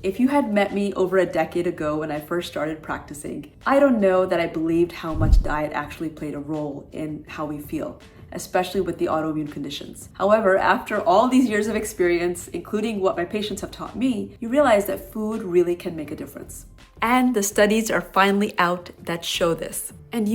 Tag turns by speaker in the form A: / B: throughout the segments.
A: If you had met me over a decade ago when I first started practicing, I don't know that I believed how much diet actually played a role in how we feel, especially with the autoimmune conditions. However, after all these years of experience, including what my patients have taught me, you realize that food really can make a difference. And the studies are finally out that show this. And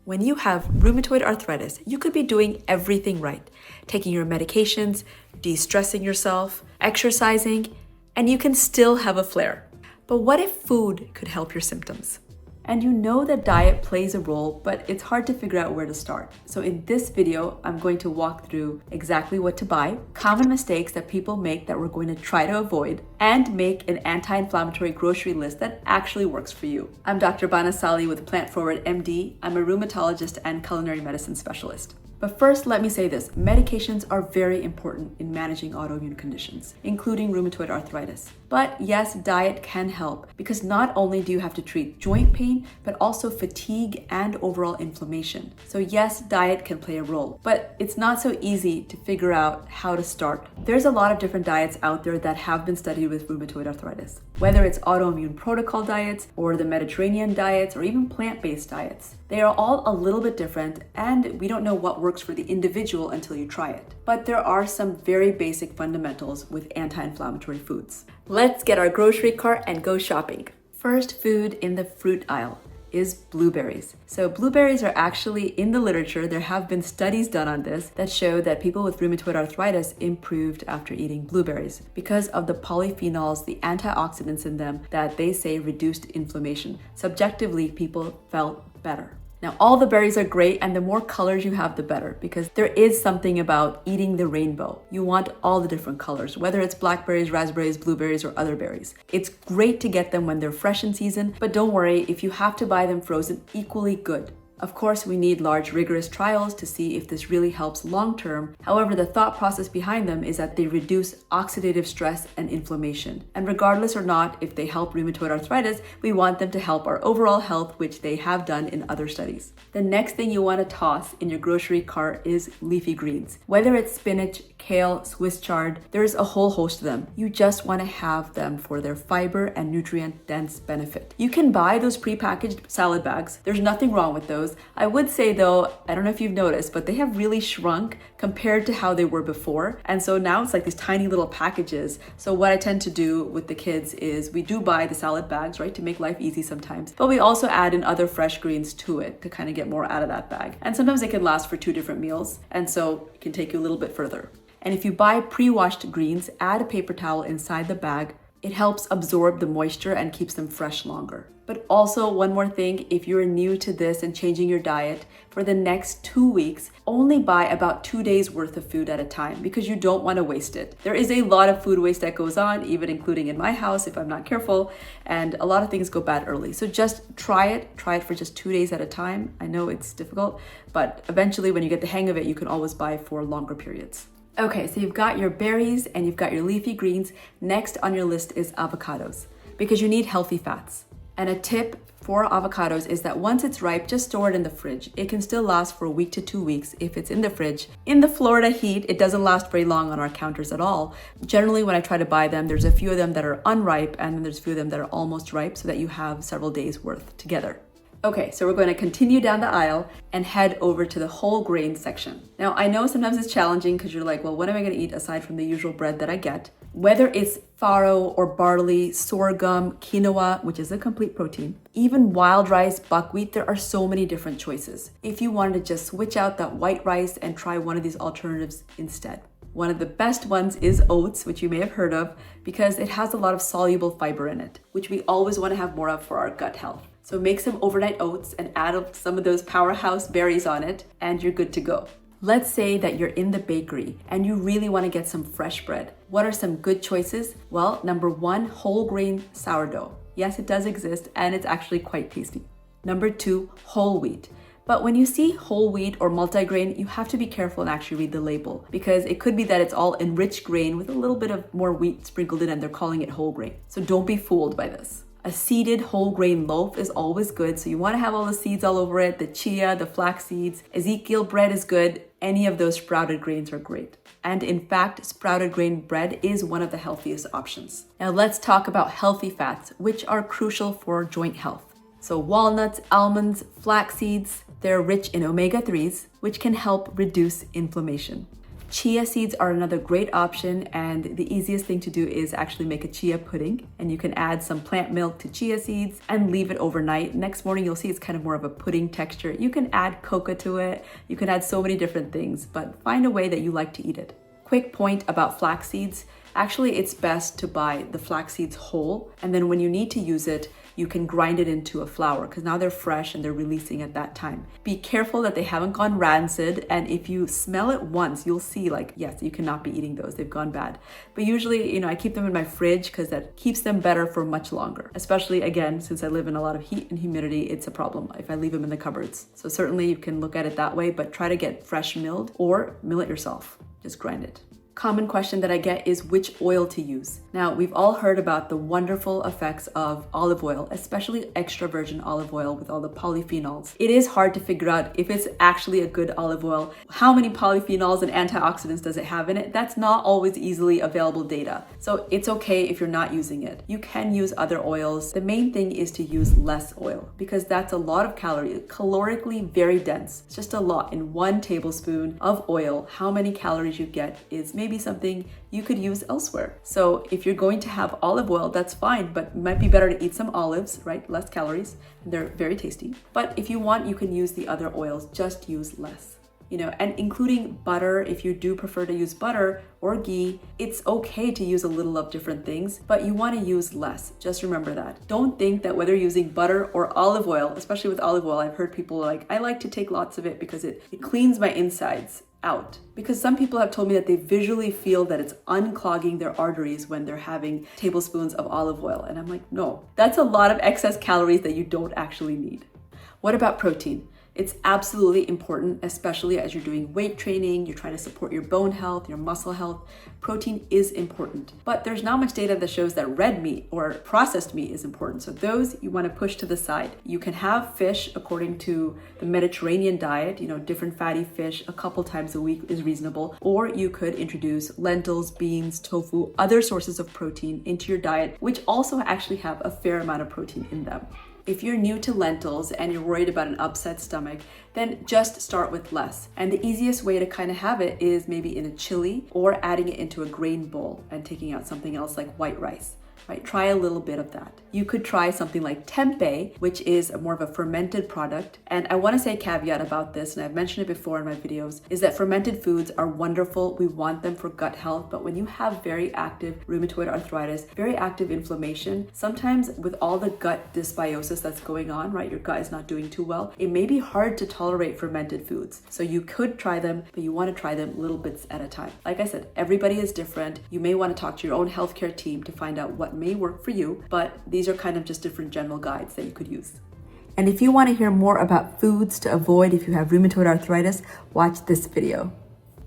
A: when you have rheumatoid arthritis, you could be doing everything right, taking your medications, de-stressing yourself, exercising, and you can still have a flare. But what if food could help your symptoms? And you know that diet plays a role, but it's hard to figure out where to start. So in this video, I'm going to walk through exactly what to buy, common mistakes that people make that we're going to try to avoid, and make an anti-inflammatory grocery list that actually works for you. I'm Dr. Banasali with Plant Forward MD. I'm a rheumatologist and culinary medicine specialist. But first, let me say this, medications are very important in managing autoimmune conditions, including rheumatoid arthritis. But yes, diet can help because not only do you have to treat joint pain, but also fatigue and overall inflammation. So yes, diet can play a role, but it's not so easy to figure out how to start. There's a lot of different diets out there that have been studied with rheumatoid arthritis, whether it's autoimmune protocol diets or the Mediterranean diets or even plant-based diets. They are all a little bit different and we don't know what works for the individual until you try it. But there are some very basic fundamentals with anti-inflammatory foods. Let's get our grocery cart and go shopping. First food in the fruit aisle is blueberries. So blueberries are actually in the literature. There have been studies done on this that show that people with rheumatoid arthritis improved after eating blueberries because of the polyphenols, the antioxidants in them that they say reduced inflammation. Subjectively, people felt better. Now, all the berries are great, and the more colors you have, the better, because there is something about eating the rainbow. You want all the different colors, whether it's blackberries, raspberries, blueberries, or other berries. It's great to get them when they're fresh in season, but don't worry, if you have to buy them frozen, equally good. Of course, we need large, rigorous trials to see if this really helps long-term. However, the thought process behind them is that they reduce oxidative stress and inflammation. And regardless or not if they help rheumatoid arthritis, we want them to help our overall health, which they have done in other studies. The next thing you want to toss in your grocery cart is leafy greens. Whether it's spinach, kale, Swiss chard, there's a whole host of them. You just want to have them for their fiber and nutrient-dense benefit. You can buy those prepackaged salad bags. There's nothing wrong with those. I would say though, I don't know if you've noticed, but they have really shrunk compared to how they were before. And so now it's like these tiny little packages. So what I tend to do with the kids is we do buy the salad bags, right, to make life easy sometimes. But we also add in other fresh greens to it to kind of get more out of that bag. And sometimes they can last for 2 different meals. And so it can take you a little bit further. And if you buy pre-washed greens, add a paper towel inside the bag. It helps absorb the moisture and keeps them fresh longer. But also one more thing, if you're new to this and changing your diet, for the next 2 weeks, only buy about 2 days worth of food at a time because you don't want to waste it. There is a lot of food waste that goes on, even including in my house if I'm not careful, and a lot of things go bad early. So just try it for just 2 days at a time. I know it's difficult, but eventually when you get the hang of it, you can always buy for longer periods. Okay, so you've got your berries and you've got your leafy greens. Next on your list is avocados because you need healthy fats. And a tip for avocados is that once it's ripe, just store it in the fridge. It can still last for a week to 2 weeks if it's in the fridge. In the Florida heat, it doesn't last very long on our counters at all. Generally, when I try to buy them, there's a few of them that are unripe and then there's a few of them that are almost ripe so that you have several days worth together. Okay, so we're going to continue down the aisle and head over to the whole grain section. Now, I know sometimes it's challenging because you're like, well, what am I going to eat aside from the usual bread that I get? Whether it's farro or barley, sorghum, quinoa, which is a complete protein, even wild rice, buckwheat, there are so many different choices. If you wanted to just switch out that white rice and try one of these alternatives instead. One of the best ones is oats, which you may have heard of, because it has a lot of soluble fiber in it, which we always want to have more of for our gut health. So make some overnight oats and add some of those powerhouse berries on it, and you're good to go. Let's say that you're in the bakery and you really want to get some fresh bread. What are some good choices? Well, number 1, whole grain sourdough. Yes, it does exist and it's actually quite tasty. Number 2, whole wheat. But when you see whole wheat or multigrain, you have to be careful and actually read the label because it could be that it's all enriched grain with a little bit of more wheat sprinkled in and they're calling it whole grain. So don't be fooled by this. A seeded whole grain loaf is always good. So you want to have all the seeds all over it, the chia, the flax seeds. Ezekiel bread is good. Any of those sprouted grains are great. And in fact, sprouted grain bread is one of the healthiest options. Now let's talk about healthy fats, which are crucial for joint health. So walnuts, almonds, flax seeds, they're rich in omega-3s, which can help reduce inflammation. Chia seeds are another great option, and the easiest thing to do is actually make a chia pudding, and you can add some plant milk to chia seeds and leave it overnight. Next morning you'll see it's kind of more of a pudding texture. You can add cocoa to it, you can add so many different things, but find a way that you like to eat it. Quick point about flax seeds. Actually, it's best to buy the flax seeds whole, and then when you need to use it, you can grind it into a flour because now they're fresh and they're releasing at that time. Be careful that they haven't gone rancid, and if you smell it once, you'll see like, yes, you cannot be eating those, they've gone bad. But usually, I keep them in my fridge because that keeps them better for much longer. Especially again, since I live in a lot of heat and humidity, it's a problem if I leave them in the cupboards. So certainly you can look at it that way, but try to get fresh milled or mill it yourself. Just grind it. Common question that I get is which oil to use. Now, we've all heard about the wonderful effects of olive oil, especially extra virgin olive oil with all the polyphenols. It is hard to figure out if it's actually a good olive oil. How many polyphenols and antioxidants does it have in it? That's not always easily available data. So it's okay if you're not using it. You can use other oils. The main thing is to use less oil because that's a lot of calories, calorically very dense. It's just a lot. In 1 tablespoon of oil, how many calories you get is maybe something you could use elsewhere. So if you're going to have olive oil, that's fine, but it might be better to eat some olives, right? Less calories. They're very tasty. But if you want, you can use the other oils, just use less. And including butter, if you do prefer to use butter or ghee, it's okay to use a little of different things, but you want to use less. Just remember that. Don't think that whether you're using butter or olive oil, especially with olive oil, I've heard people like, I like to take lots of it because it cleans my insides out. Because some people have told me that they visually feel that it's unclogging their arteries when they're having tablespoons of olive oil. And I'm like, no, that's a lot of excess calories that you don't actually need. What about protein? It's absolutely important, especially as you're doing weight training, you're trying to support your bone health, your muscle health. Protein is important, but there's not much data that shows that red meat or processed meat is important. So those you want to push to the side. You can have fish according to the Mediterranean diet, different fatty fish a couple times a week is reasonable, or you could introduce lentils, beans, tofu, other sources of protein into your diet, which also actually have a fair amount of protein in them. If you're new to lentils and you're worried about an upset stomach, then just start with less. And the easiest way to kind of have it is maybe in a chili or adding it into a grain bowl and taking out something else like white rice. Right? Try a little bit of that. You could try something like tempeh, which is more of a fermented product. And I want to say a caveat about this, and I've mentioned it before in my videos, is that fermented foods are wonderful. We want them for gut health, but when you have very active rheumatoid arthritis, very active inflammation, sometimes with all the gut dysbiosis that's going on, right? Your gut is not doing too well. It may be hard to tolerate fermented foods. So you could try them, but you want to try them little bits at a time. Like I said, everybody is different. You may want to talk to your own healthcare team to find out what may work for you, but these are kind of just different general guides that you could use. And if you want to hear more about foods to avoid if you have rheumatoid arthritis, watch this video.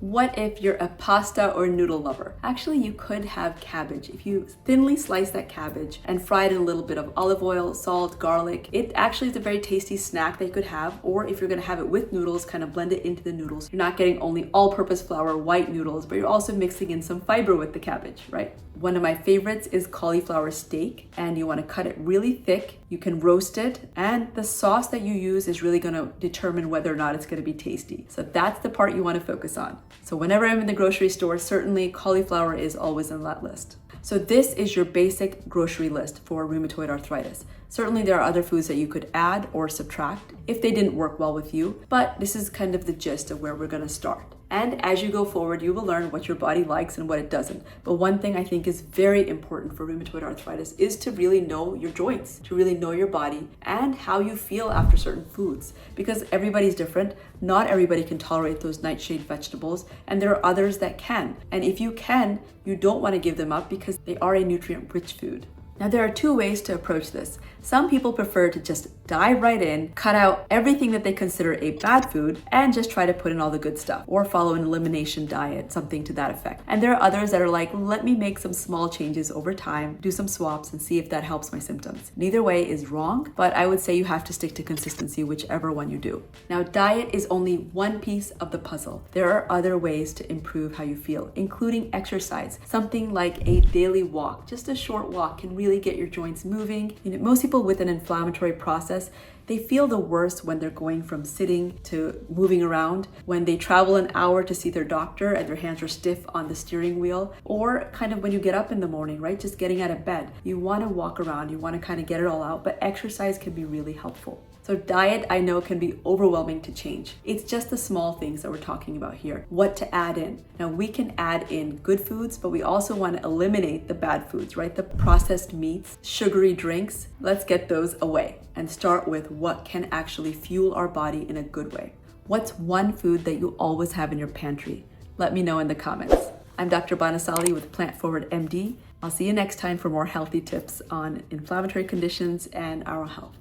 A: What if you're a pasta or noodle lover? Actually, you could have cabbage. If you thinly slice that cabbage and fry it in a little bit of olive oil, salt, garlic, it actually is a very tasty snack that you could have. Or if you're gonna have it with noodles, kind of blend it into the noodles. You're not getting only all-purpose flour, white noodles, but you're also mixing in some fiber with the cabbage, right? One of my favorites is cauliflower steak, and you want to cut it really thick. You can roast it, and the sauce that you use is really going to determine whether or not it's going to be tasty. So that's the part you want to focus on. So whenever I'm in the grocery store, certainly cauliflower is always on that list. So this is your basic grocery list for rheumatoid arthritis. Certainly there are other foods that you could add or subtract if they didn't work well with you, but this is kind of the gist of where we're going to start. And as you go forward, you will learn what your body likes and what it doesn't. But one thing I think is very important for rheumatoid arthritis is to really know your joints, to really know your body and how you feel after certain foods. Because everybody's different. Not everybody can tolerate those nightshade vegetables, and there are others that can. And if you can, you don't want to give them up because they are a nutrient-rich food. Now, there are two ways to approach this. Some people prefer to just dive right in, cut out everything that they consider a bad food, and just try to put in all the good stuff, or follow an elimination diet, something to that effect. And there are others that are like, let me make some small changes over time, do some swaps, and see if that helps my symptoms. Neither way is wrong, but I would say you have to stick to consistency, whichever one you do. Now, diet is only one piece of the puzzle. There are other ways to improve how you feel, including exercise. Something like a daily walk, just a short walk, can really get your joints moving. Most people with an inflammatory process, they feel the worst when they're going from sitting to moving around, when they travel an hour to see their doctor and their hands are stiff on the steering wheel, or kind of when you get up in the morning, right? Just getting out of bed. You want to walk around, you want to kind of get it all out, but exercise can be really helpful. So diet, I know, can be overwhelming to change. It's just the small things that we're talking about here. What to add in. Now, we can add in good foods, but we also want to eliminate the bad foods, right? The processed meats, sugary drinks. Let's get those away and start with what can actually fuel our body in a good way. What's one food that you always have in your pantry? Let me know in the comments. I'm Dr. Banasali with Plant Forward MD. I'll see you next time for more healthy tips on inflammatory conditions and oral health.